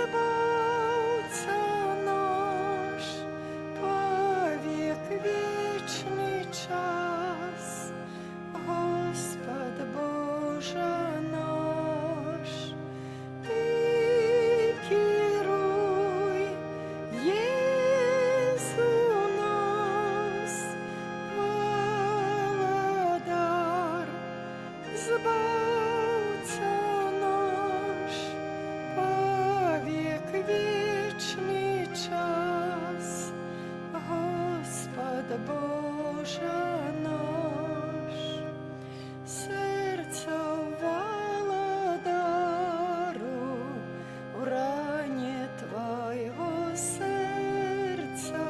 Збавца наш, повек вечный час, Господь Боже наш, Ты керуй, Езу нас, Володар, Збавца наш, повек вечный час, Господь Боже наш. Сердце Володару в ране Твоего сердца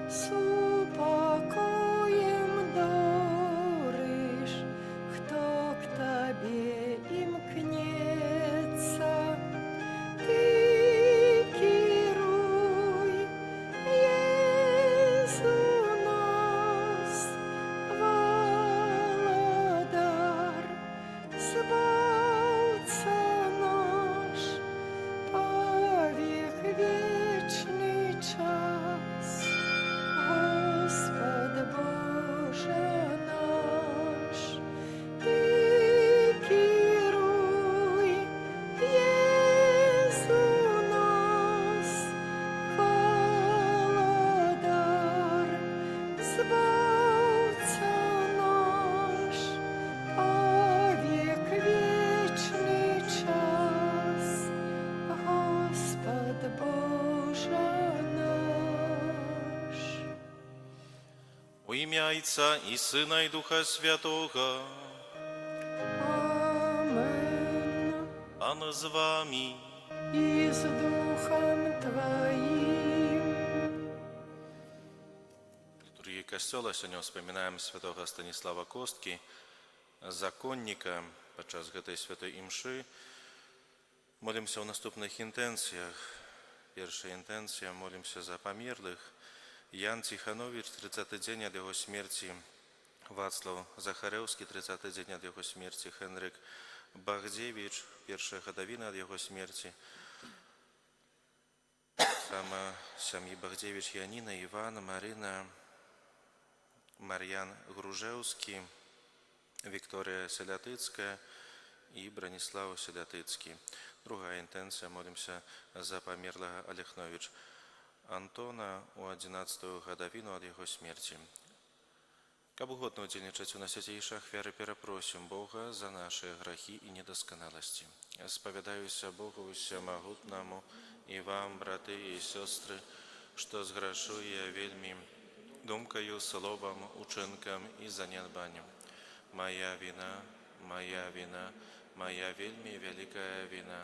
с упокоем доришь, кто к Тебе имкнется. Ты керуй, Езу нас, Володар, Збавца наш, повек вечный час, Господь Боже наш. Ты керуй, Езу нас, Володар, Збавца наш, повек вечный час, Господь Боже наш. У ім'я Отця і Сина, і Духа Святого, Amen. Ано з вами. И с Духом Твоим. В литургии Костела сегодня вспоминаем святого Станислава Костки, законника. Подчас гэтай святой імши молимся о наступных интенциях. Первая интенция, молимся за померлых. Ян Тиханович, 30-й день от его смерти. Вацлав Захаревский, 30-й день от его смерти. Хенрик Багдевич, першая годовина от его смерти. Сама семьи Багдевич, Янина, Иван, Марина, Марьян Гружевский, Виктория Селятыцкая и Бронислав Селятыцкий. Другая интенция, молимся за померлого Олехнович Антона у 11-ю годовину от его смерти. Каб угодно удзельнічаць у насвяцейшых ахвяры, перапросім Бога за наши грахи и недосконалости. Споведаюся Богу всемогутному и вам, браты и сестры, что сграшу я вельми думкою, словом, учинком и занедбанием. Моя вина, моя вина, моя вельми великая вина.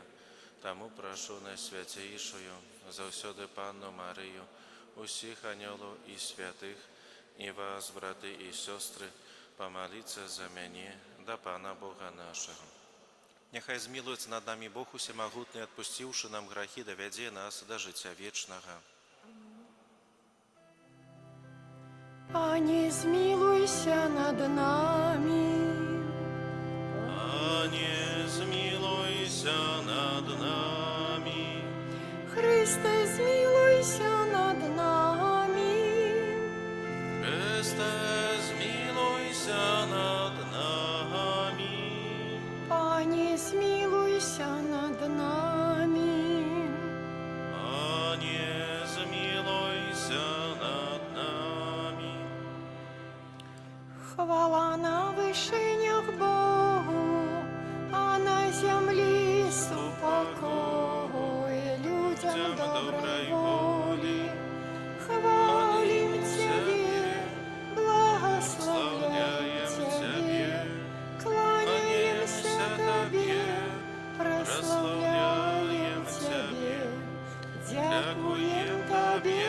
Тому прошу найсвятейшую, завсёды Панну Марию, усіх анёлов и святых, и вас, браты и сестры, помолиться за меня, да Пана Бога нашего. Нехай змилуется над нами Бог усемогутный, отпустивший нам грехи, доведя нас до життя вечного. Пане, змилуйся над нами. Пане, змилуйся над нами. Христе, змилуйся над нами. Христе, змилуйся над нами. Пане, змилуйся над нами. Пане, змилуйся над нами. Хвала на вышинях Богу, а на земле упокой людям доброй воли. Хвалим Тебе, благословляем Тебе, кланяемся Тебе, прославляем Тебе, дякуем Тебе,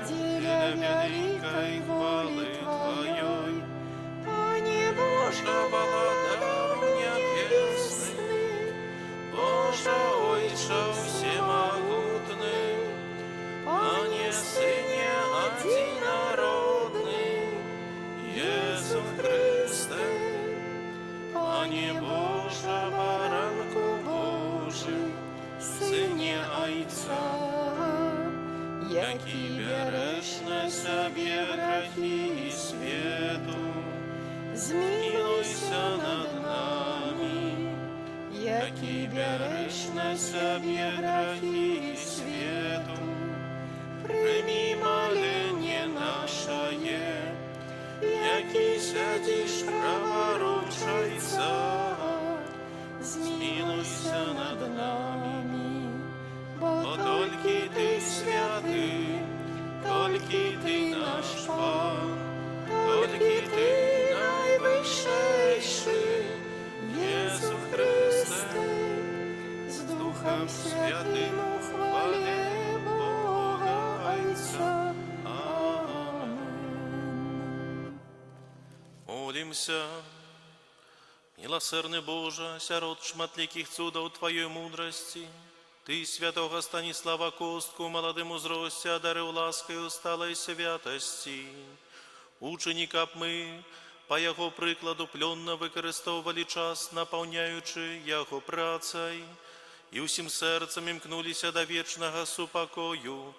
деля великой воли Твоей. Пане Боже, Владар небесный, Боже, Отче всемогутный, Які береш на себе грехи і світу, змилуйся над нами. Які береш на себе грехи і світу, прийми моління нашає. Які сядеш праворуч Отця, змилуйся над нами. Бо тільки ти святий, тільки ти наш Пан, тільки ти найвищейший, Єсу Христе, з Духом Святим у хвалі Бога Отця. Амин. Молимся. Милосердный Боже, сярод шматликих чудов Твоей мудрости, Ты святого Станислава Костку молодым узросте одарил ласкою сталой святости. Ученика б ми, по Його прикладу, пльонно використовували час, наповняючи Його працей, і усім серцем імкнулися до вічного супокою.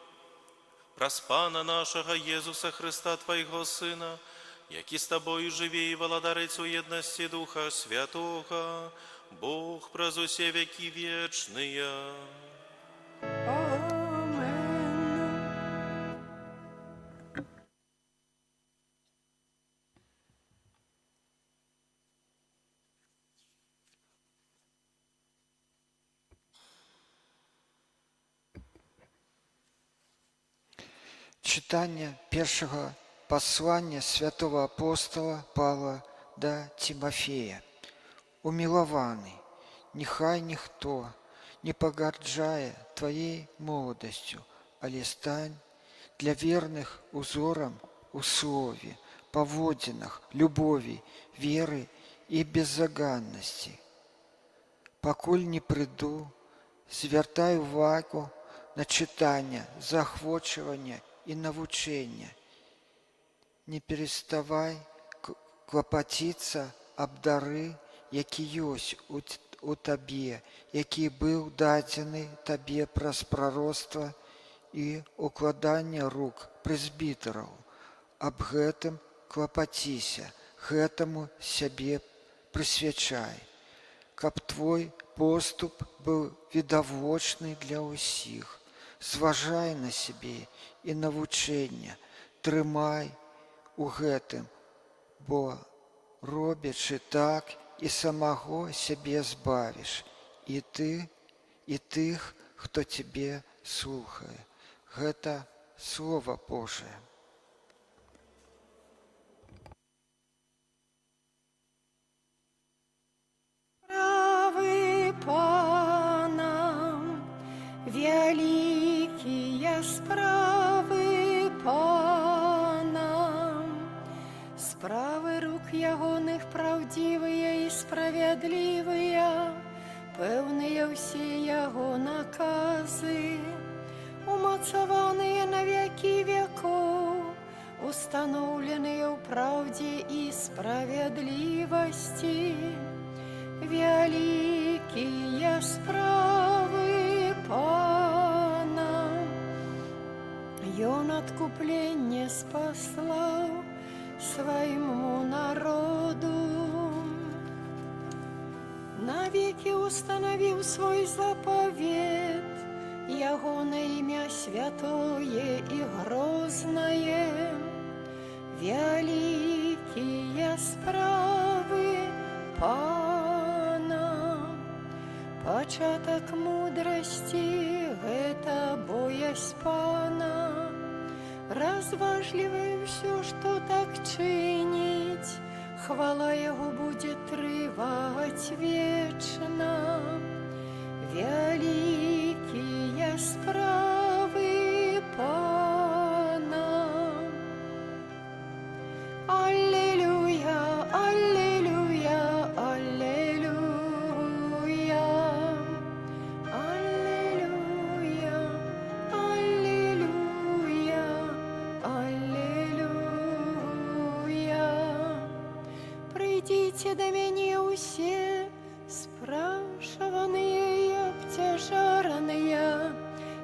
Проспана нашого Єсуса Христа, Твоего Сина, який з Тобою живе і володарить у єдності Духа Святого, Бог праз усе веки вечные. Amen. Читання першого послання святого апостола Павла до Тимофея. Умилованный, нехай ніхто не погарджає твоей молодостью, але стань для верных узором у слове, поводинах, любови, веры и беззаганности. Покуль не приду, звертай увагу на читання, заохочування і навчання. Не переставай клопотиться об дары, які ёсць у табе, які быў дадзены табе праз прароцтва і укладання рук прэзбітараў. Аб гэтым клопаціся, гэтаму сябе прысвячай, каб твой поступ быў відавочны для ўсіх. Зважай на сябе і навучэнне, трымай у гэтым, бо робячы так, і самого сябе збавіш, і ты, і тых, хто цябе слухае. Гэта Слово Божие. Справы Пана, великие справы Пана, справы рук ягоных правдивые и справедливые, пэўныя ўсе яго наказы, умацаваныя на веки веков, установленные в правде и справедливости. Великие справы Пана, Ён откупление спаслал своему народу. Навеки установил свой заповед, Ягоное имя святое и грозное. Великие справы Пана, початок мудрости — это боязнь Пана. Разважливай все, что так чинить, хвала Его будет трывать вечно. Великие справы Пана. Аллилуйя, аллилуйя, аллилуйя. Аллилуйя, аллилуйя, аллилуйя. Придите до меня усе, спрашиванные и обтяжаранные,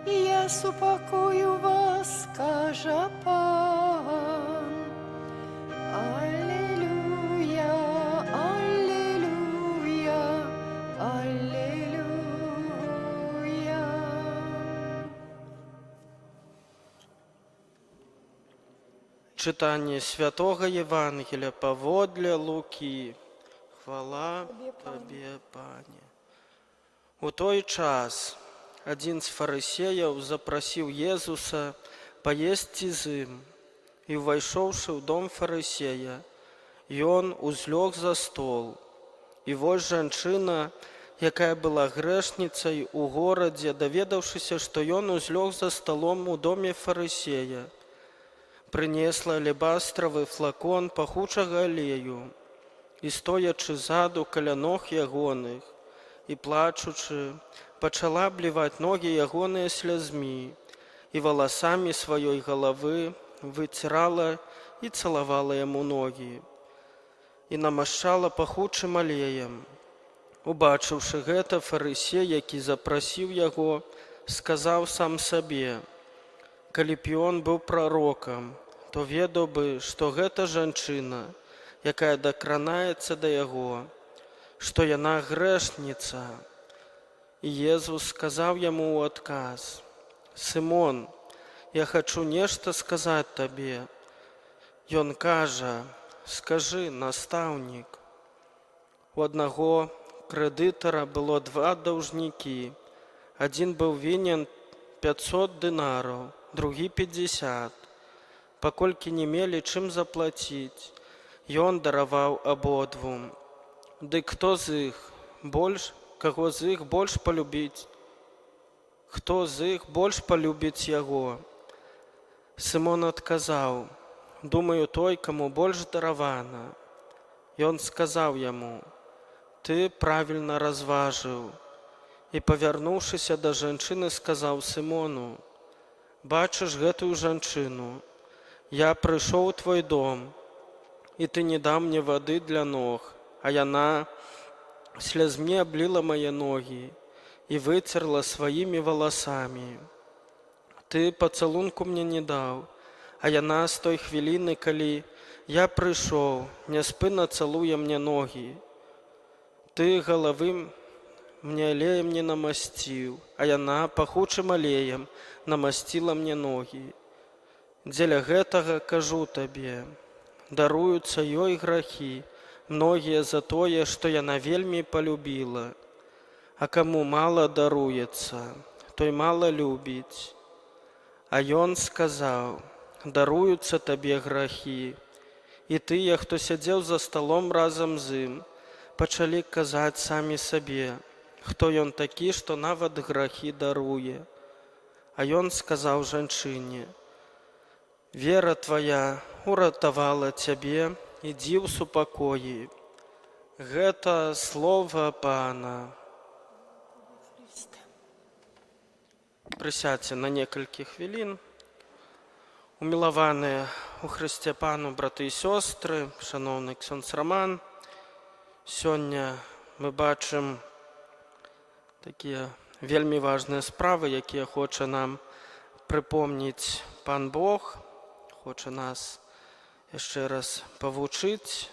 и я супокою вас. скажа Пан. Аллилуйя, аллилуйя, аллилуйя. Читание Святого Евангелия паводле Луки. Хвала Табе, Пане. У той час один з фарысеяў запрасіў Езуса паесці з ім, і, увайшоўшы ў дом фарысея, ён узлёг за стол. І вось жанчына, якая была грэшніцай у горадзе, даведаўшыся, што ён узлёг за столом у доме фарысея, прынесла алебастравы флакон пахучага алею і, стоячы ззаду каля ног ягоных і плачучы, пачала абліваць ногі ягоныя слязьмі і валасамі сваёй галавы выцірала і цалавала яму ногі і намашчала пахучым алеем. Убачыўшы гэта, фарысей, які запрасіў яго, сказаў сам сабе: калі б ён быў прарокам, то ведаў бы, што гэта жанчына, якая дакранаецца да яго, што яна грэшніца. І Езус сказаў яму ў адказ: Сымон, я хачу нешта сказаць табе. Ён кажа: скажы, настаўнік. У аднаго крэдытара было 2 даўжнікі. Адзін быў вінен 500 дынараў, другі 50. Паколькі не мелі чым заплаціць, ён дараваў абодвум. Дык хто з іх больш, каго з іх больш палюбіць? Хто з іх больш палюбіць яго? Сымон адказаў: думаю, той, каму больш даравана. Ён сказаў яму: ты правільна разважыў. І, павярнуўшыся да жанчыны, сказаў Сымону: бачыш гэтую жанчыну? Я прыйшоў у твой дом, і ты не даў мне вады для ног, а яна слязьмі абліла мае ногі і выцерла сваімі валасамі. Ты пацалунку мне не даў, а яна з той хвіліны, калі я прыйшоў, няспынна цалуе мне ногі. Ты галавы мне алеем не намасціў, а яна пахучым алеем намасціла мне ногі. Дзеля гэтага кажу табе, даруюцца ёй грахі, многія за тое, што яна вельмі палюбіла. А каму мала даруецца, той мала любіць. А ён сказаў: даруюцца табе грахі. І тыя, хто сядзеў за сталом разам з ім, пачалі казаць самі сабе, хто ён такі, што нават грахі даруе. А ён сказаў жанчыне: вера твая уратавала цябе, ідзі ў супакоі. Гэта слова Пана. Прысядзьце на некалькі хвілін. Умілаваныя у Хрысце Пану браты і сёстры, шаноўны ксёндз Раман, сёння мы бачым такія вельмі важныя справы, якія хоча нам прыпомніць Пан Бог, хоча нас яшчэ раз павучыць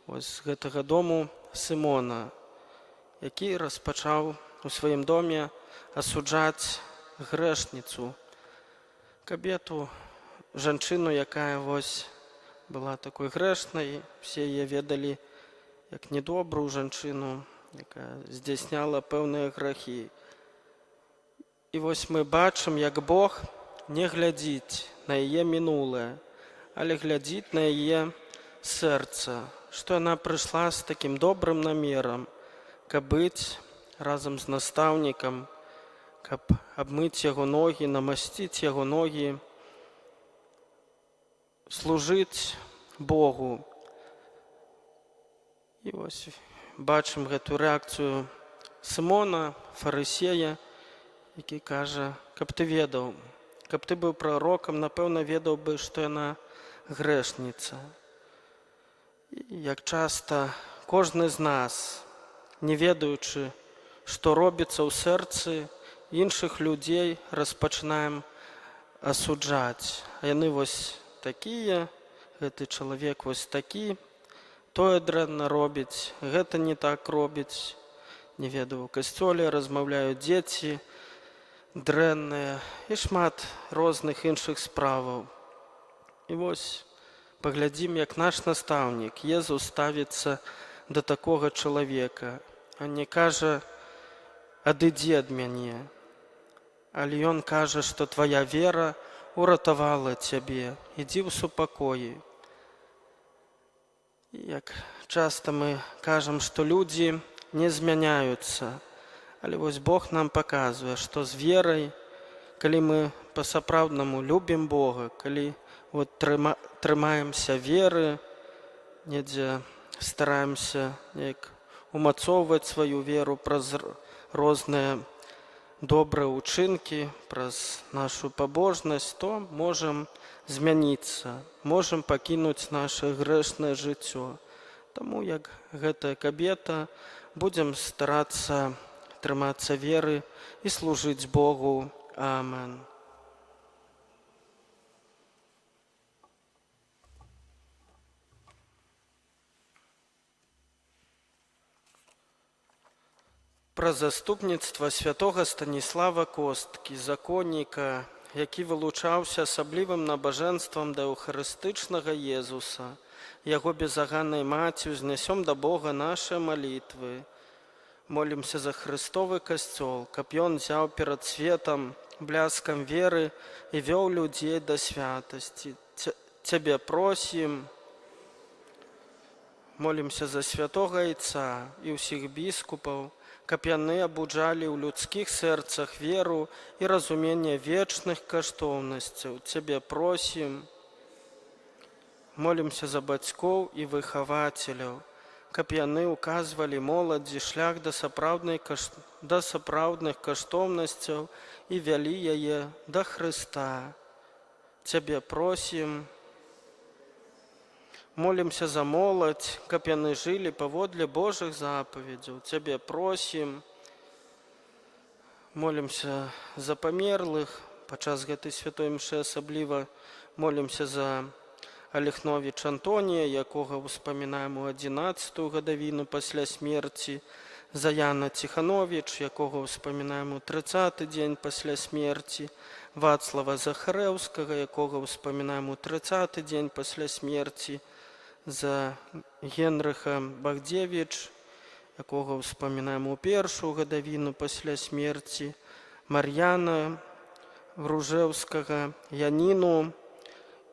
з гэтага дому Сымона, які распачаў у сваім доме асуджаць грэшніцу, кабету, жанчыну, якая была такой грэшнай, все яе ведалі як недобрую жанчыну, якая здзяйсняла пэўныя грахі. І мы бачым, як Бог не глядзіць на яе мінулае, але глядзіць на яе сэрца, што яна прыйшла з такім добрым намерам, каб быць разам з настаўнікам, каб абмыць яго ногі, намасціць яго ногі, служыць Богу. І бачым гэту рэакцыю Сымона, фарысея, які кажа: каб ты ведаў, каб ты быў прарокам, напэўна, ведаў бы, што яна грэшніца. І як часта кожны з нас, не ведаючы, што робіцца ў сэрцы іншых людзей, распачынаем асуджаць. Яны вось такія, гэты чалавек вось такі, тое дрэнна робіць, гэта не так робіць. Не ведаю, у касцёле размаўляюць дзеці дрэнныя і шмат розных іншых справаў. І вось паглядзім, як наш настаўнік Езус ставіцца да такога чалавека, а не кажа: адыдзі ад мяне. Але ён кажа, што твая вера уратавала цябе, ідзі ў супакоі. Як часта мы кажам, што людзі не змяняюцца, але вось Бог нам паказвае, што з верай, калі мы па-сапраўднаму любім Бога, калі трымаемся веры, недзе стараемся неяк умацоўваць сваю веру праз розныя добрыя ўчынкі, праз нашу пабожнасць, то можам змяніцца, можам пакінуць наша грэшнае жыццё. Таму, як гэтая кабета, будзем старацца трымацца веры і служыць Богу. Амен. Пра заступніцтва святога Станіслава Косткі, законніка, які вылучаўся асаблівым набажэнствам да эўхарыстычнага Езуса, яго безаганнай маці, узнясём да Бога нашы малітвы. Молімся за Христовы касцёл, каб ён взяў перад светам бляскам веры і вёў людзей да святасці. Цябе просім. Молімся за святога Айца і ўсіх біскупаў, каб яны абуджалі ў людскіх сэрцах веру і разуменне вечных каштоўнасцяў. Цябе просім. Молімся за бацькоў і выхавацеляў, каб яны указвалі моладзі шлях да сапраўдных каштоўнасцяў і вялі яе да Хрыста. Цябе просім. Молімся за моладзь, каб яны жылі паводле Божых запаведзяў. Цябе просім. Молімся за памерлых. Падчас гэтай святой імшы асабліва молімся за Алехновіч Антонія, якога ўспамінаем у 11-ту гадавіну пасля смерці, за Яна Ціхановіч, якога ўспамінаем у 30-ты дзень пасля смерці, Вацлава Захарэўскага, якога ўспамінаем у 30-ты дзень пасля смерці, за Генрыха Багдзевіч, якога ўспамінаем у 1-ю гадавіну пасля смерці, Мар'яна Вружэўскага, Яніну,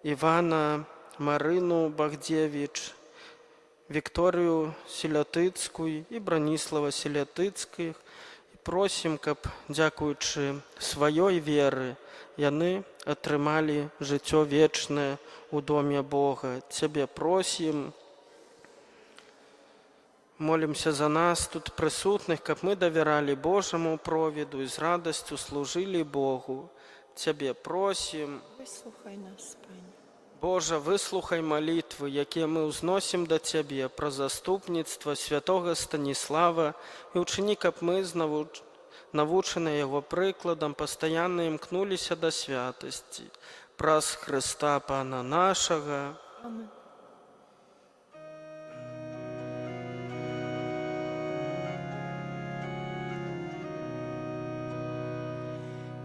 Івана Марыну Багдзевіч, Вікторію Селятыцкую і Браніслава Селятыцкіх. І просім, каб, дзякуючы сваёй веры, яны атрымалі жыццё вечнае у доме Бога. Цябе просім. Молімся за нас, тут прысутных, каб мы давяралі Божаму провіду і з радасцю служылі Богу. Цябе просім. Выслухай нас, Пане. Божа, выслухай малітвы, якія мы ўзносім да Цябе пра заступніцтва святога Станіслава і ўчыні, каб мы, навучаныя яго прыкладам, пастаянна імкнуліся да святасці. Праз Хрыста Пана нашага. Амен.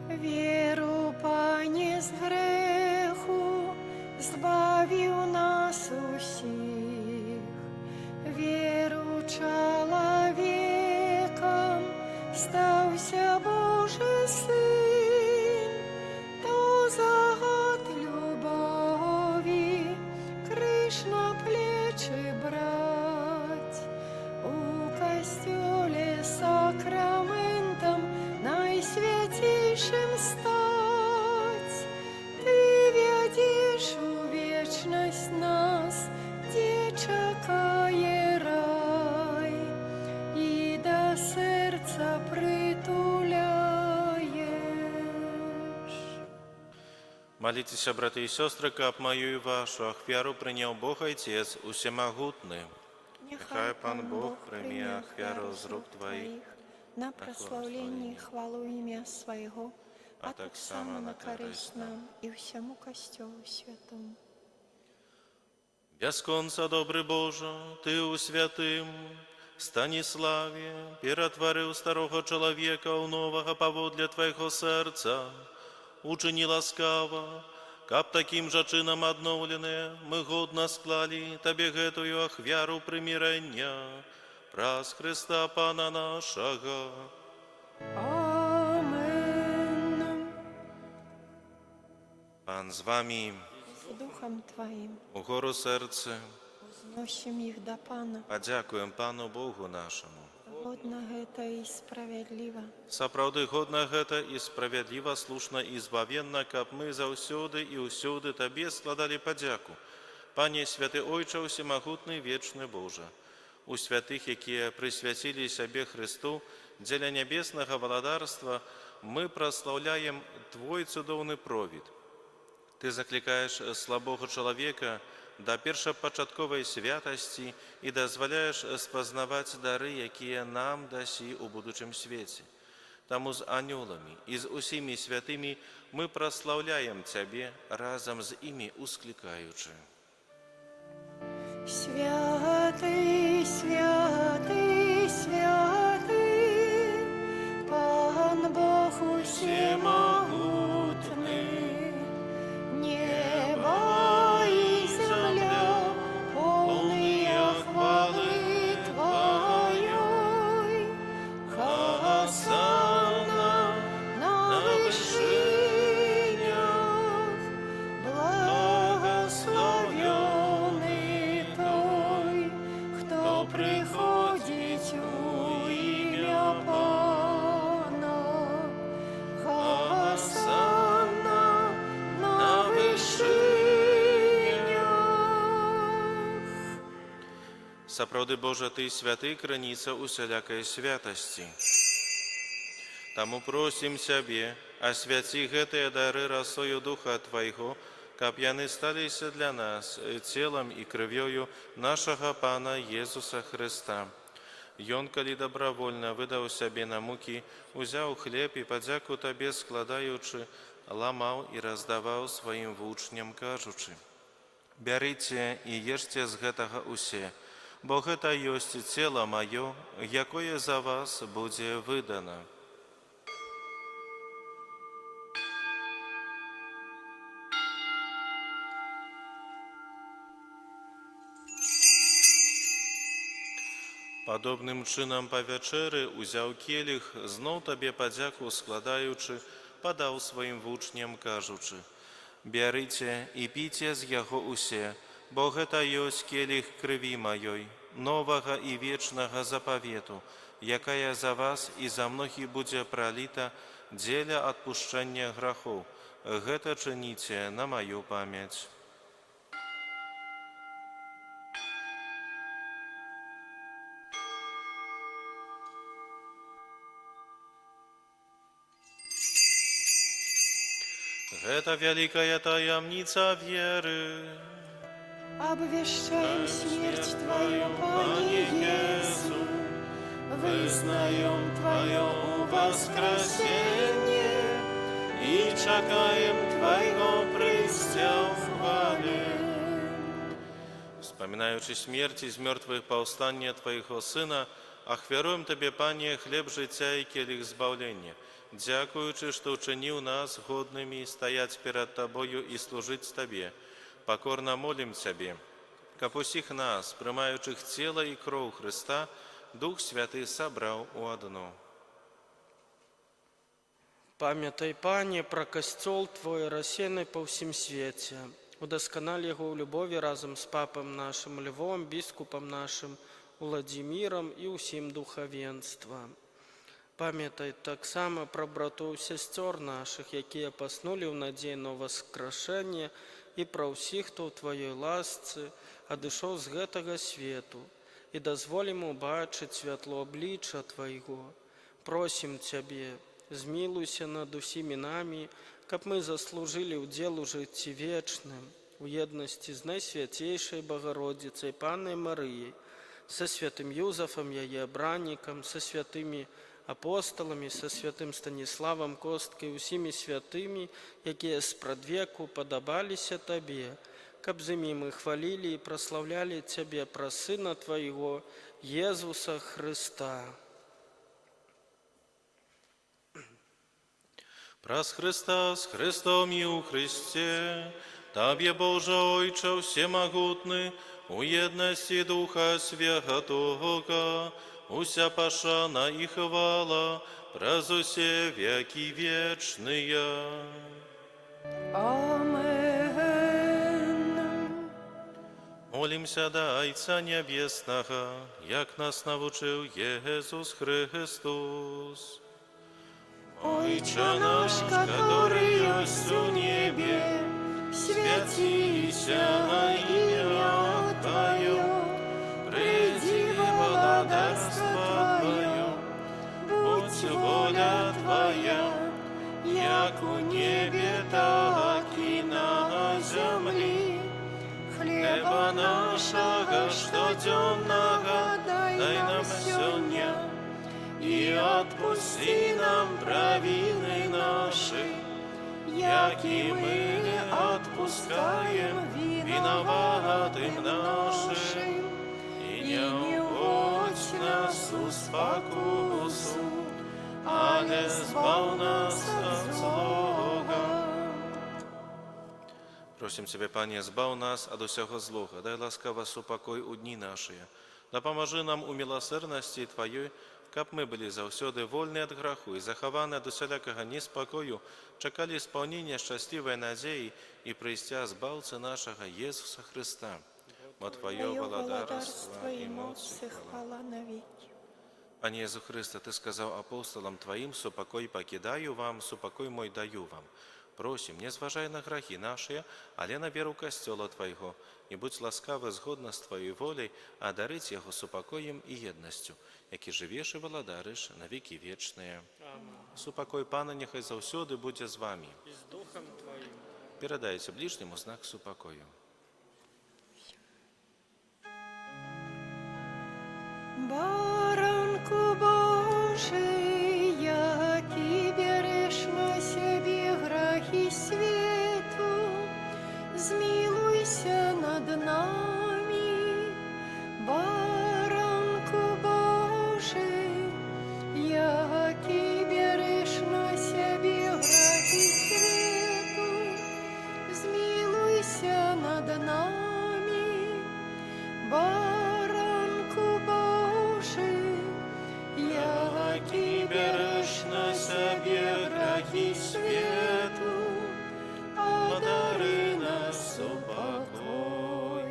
Веру, Пане, з греху збавіў нас усіх. Веру чалавекам стаўся Божы Сын, то за год любові крыж на плечы браць, у касцёле сакраментам найсвяцейшым стаць. Ты вядзеш у вечнасць нас, дзе чакае рай, і да сэрца притуляеш. Молитесь, браты и сестры, каб мою и вашу ахвяру принял Бог Отец усемогутный. Нехай Пан Бог прийме ахвяру з рук Твоих на прославление и хвалу имя Своего, а так само на користь нам і всьому Костьолу святому. Бясконца добрый Боже, Ты у святым Станіславе ператварыў старога чалавека ў новага паводле Твайго сэрца. Учыні ласкава, каб такім жа чынам адноўленыя мы годна склалі Табе гэтую ахвяру прымірэння праз Хрыста Пана нашага. Амен. Пан з вамі, З Духом Твоим у гору сэрцы, зносим их до Пана. падзякуем Пану Богу нашаму. Годно гэта і справядліва. Сапраўды годна гэта і справядліва, слушна і збавенна, каб мы заўсёды і ўсюды Табе складалі падзяку. Пане святы Ойча ўсемагутны вечны Божа, у святых, якія прысвяцілі сябе Хрысту дзеля нябеснага валадарства, мы праслаўляем Твой цудоўны провід. Ты заклікаеш слабога чалавека да першапачатковай святасці і дазваляеш спазнаваць дары, якія нам дасі ў будучым свеце. Таму з анёламі і з усімі святымі мы праслаўляем Цябе разам з імі усклікаючы. Святый, святый, святый, Пан Бог усемогутный, небо и земля, полные хвалы Твоей. Хосанна на вершинах, благословенный той, кто приходит у имя Пана. Хосанна на вершинах. Сапраўды Божа, Ты святы, крыніца усялякай святасці. Таму просім Цябе, асвяці гэтыя дары расою Духа Твайго, каб яны сталіся для нас целам і крывёю нашага Пана Езуса Хрыста. Ён, калі добравольна выдаў сябе на мукі, узяў хлеб і падзяку Табе складаючы, ламаў і раздаваў сваім вучням, кажучы: «Бярыце і ешце з гэтага усе, бо гэта ёсць цела маё, якое за вас будзе выдана». Падобным чынам па вячэры узяў келіх, зноў Табе падзяку складаючы, падаў сваім вучням, кажучы: «Бярыце і піце з яго усе, бо гэта ёсць келіх крыві маёй, новага і вечнага запавету, якая за вас і за многіх будзе праліта дзеля адпушчэння грахоў. Гэта чыніце на маю памяць». Гэта вялікая таямніца веры. Обвещаем смерть Твою, Пане Иисус, вызнаем Твое воскресение и чакаем Твоего прыцця в хвале. Вспоминаючи смерть из мертвых повстания Твоего Сына, ахвяруем Тебе, Пане, хлеб життя и келих збавлення, дякуючи, что учинил нас годными стоять перед Тобою и служить Тебе. Покорно молим Тебе, каб усіх нас, приймаючих тіло і кров Христа, Дух Святий собрав у одно. Памятай, Пане, про касцёл Твой, рассеянный по всем свете. Удоскональ его в любови разом с папом нашим Львом, біскупом нашим Владимиром и усім духовенством. Памятай так само про братоў і сясцёр наших, якія паснули ў надзеі на воскрешение, і пра ўсіх, хто ў Твоёй ласцы адышоў з гэтага свету, і дазволім убачыць святло аблічча Твайго. Просім Цябе, змілуйся над усімі намі, каб мы заслужылі ўдзел у жыцці вечным, у еднасці з Найсвяцейшай Богородицей Паннай Марыяй, со святым Юзафом, яе абраннікам, со святымі апосталамі, са святым Станіславам Косткай, усімі святымі, якія спрадвеку падабаліся Табе, каб з імі мы хвалілі і праслаўлялі Цябе праз Сына Твайго, Езуса Христа. Праз Христа, з Христом і у Христе, Табе, Боже Ojcze всемогутный, у єдності Духа Святого, уся пошана и хвала, праз усе веки вечные. Амен. Молимся до Отца Небесного, як нас навчив Єсус Христос. Отче наш, который есть в небе, святися имя Твое, приди владарство Твое, будь воля Твоя, як у небе, так и на земле. Хлеба нашего штоденного дай нам сегодня, и отпусти нам провины наши, як и мы отпускаем виноватым нашим, и не уводь нас в спокусу, але избав нас от злого. Просим Тебя, Пане, збав нас от усього злого, дай ласкаво супокой у дні наші, да поможи нам у милосердности Твоей, каб мы были заўсёды вольны от граху и захаваны от усялякага неспокою, чекали исполнения счастливой надеи и прийстя збавцы нашего Иисуса Христа. Во Твое владарство и моц и хвала. хвала навеки. Пане Иисус Христе, Ты сказал апостолам Твоим, супокой покидаю вам, супокой мой даю вам. Просим, не зважай на грахи наши, але на веру Костела Твоего, и будь ласкавы згодно с Твоей волей, одарить Его супокоем и едностью, які живеш і владариш на віки вічні. Супокой Пана нехай заўсёды будзе з вами. І з Духом Твоїм. Передайте ближнему знак супокою. Баранку Божий, який береш на себе грахи свету, змилуйся над нами. Баранку Божий, який береш на себе грахи свету, змилуйся над нами. Баранку Божий, який береш на себе грахи свету, одари нас упокоем.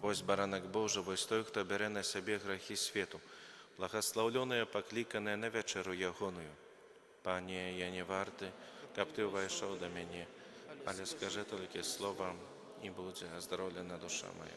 Ось баранок Божий, ось той, хто бере на себе грехи світу, благословлений, покликаний на вечеру ягоную. Пане, я не вартий, каб Ти увійшов до мене, але скажи тільки слово, і буде оздоровлена душа моя.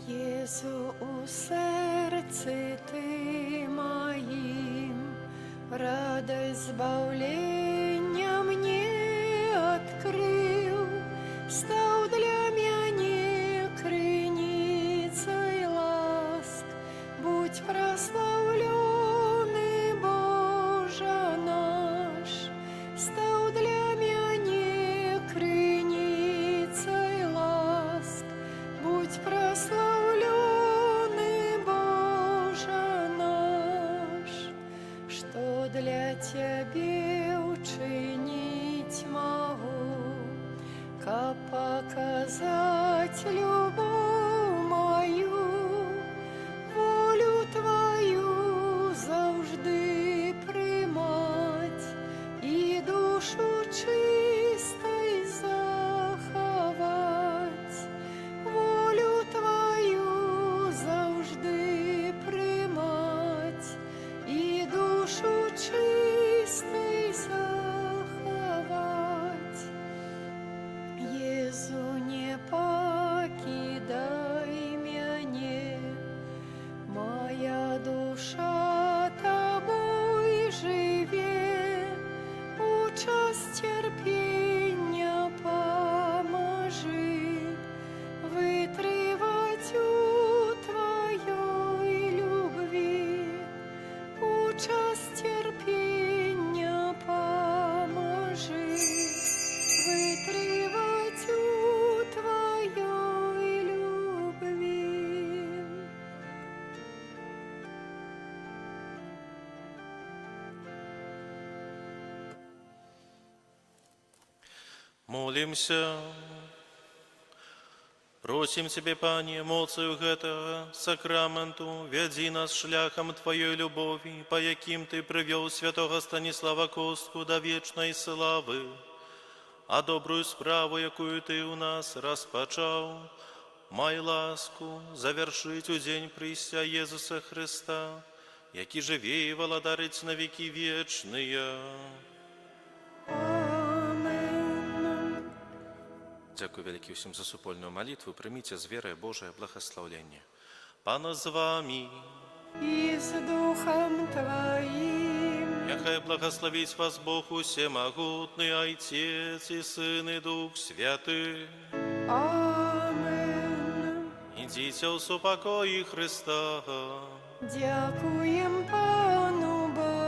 Єсу, у серці Ти моїм, радость збавлення мне открыл, стал для меня криницей ласк. Будь прославленный, Боже наш, стал для меня криницей ласк. Будь прославленный, Боже наш, что для Тебе учинить могу, как показать любовь мою, волю Твою завжди примать и душу чистой заховать. Волю Твою завжди примать і душу чистой заховать. Єзу, не покидай мяне, моя душа час терпіння поможи витривать у Твоей любви. У час терпіння поможи витривать у Твоей любви. Молимся. Просим Тебе, Пане, моцею гэтага сакраменту, вядзі нас шляхам Твоей любові, па яким Ты прывёў святого Станіслава Костку да вечнай славы, а добрую справу, якую Ты у нас распачаў, май ласку завершыць у дзень прыйсця Езуса Христа, які жыве і валадарыць на векі вечныя. Дякую вялікі ўсім за супольную малітву. Прыміце з верай Божае благаслаўленне. Пана з вамі. И с Духом Твоим. Няхай благословить вас Бог усемогутный, Отец и Сын и Дух Святый. Амен. Идите у супокои Христа. Дякуем Пану Богу.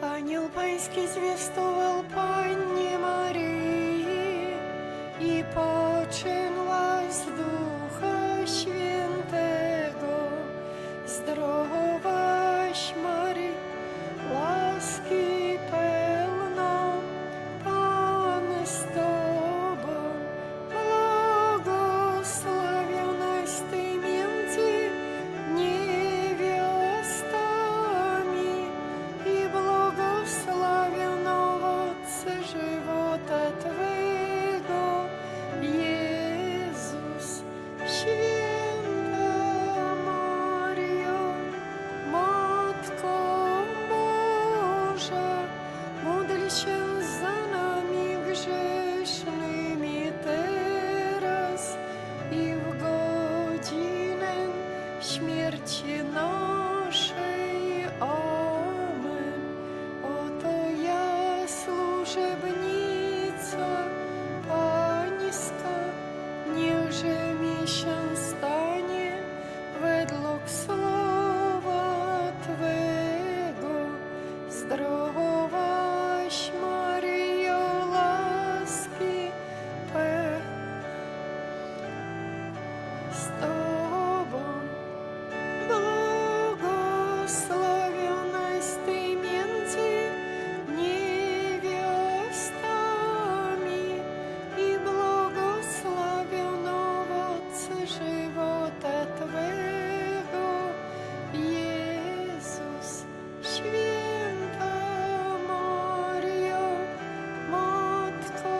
Ангел Паński звествовал Панне Марии, и починла з Духа Świętego. Zdrowaś Marii, łaski pełna, Pan z Tobą, błogosławionaś Ty między niewiastami i błogosławion owoc żywota Twego, Jezus. Święta Mario, Matko Boża, módl się za nami grzesznymi teraz i w godzinę śmierci naszej. Amen. Oto ja, służebnica Pańska, niechże mi się stanie według słowa Twego. Zdrowaś Maryjo, łaski z Tobą, błogosławionaś Ty między niewiastami i błogosławion owoc żywota Twego, Jezus. Święta Mario, Matko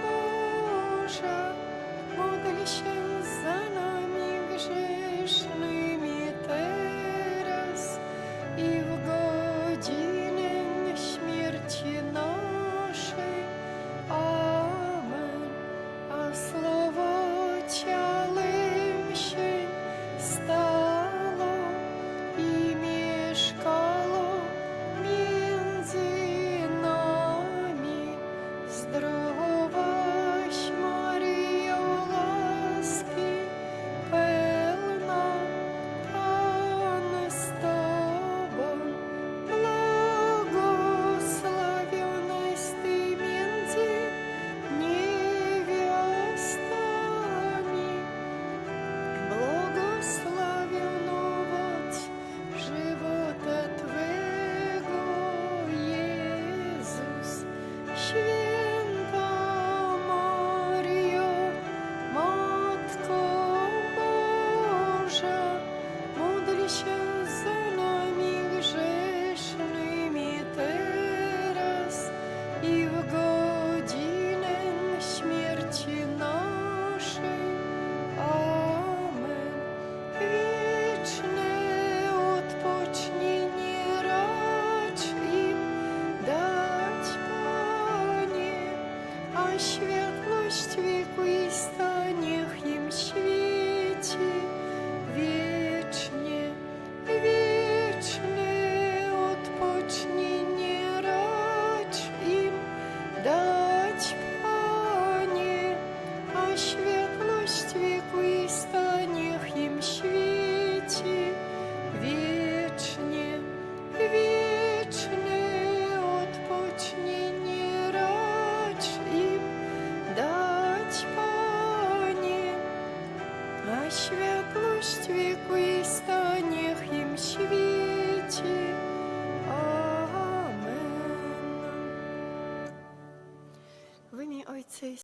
Boża, módl się za nami grzesznymi teraz i w godzinę śmierci naszej. Amen. A słowo ciałem się stało i mieszkało między nami. Zdrowaś Maryjo, łaski pełna, Pan z Tobą, błogosławionaś Ty między niewiastami, błogosławion owoc żywota Twego, Jezus. Święta Maryjo, Matko Boża, módl się za nami grzesznymi teraz i w godzinę śmierci naszej. Amen. Wieczne odpocznienie racz im dać, Panie, a światłość wiekuista niech im świeci. дать, Пане, а światłość wiekuista niech im świeci wiecznie, wieczny odpocznienie racz im dać, Panie, a światłość wiekuista niech im świeci. Amen. W imię Ojca i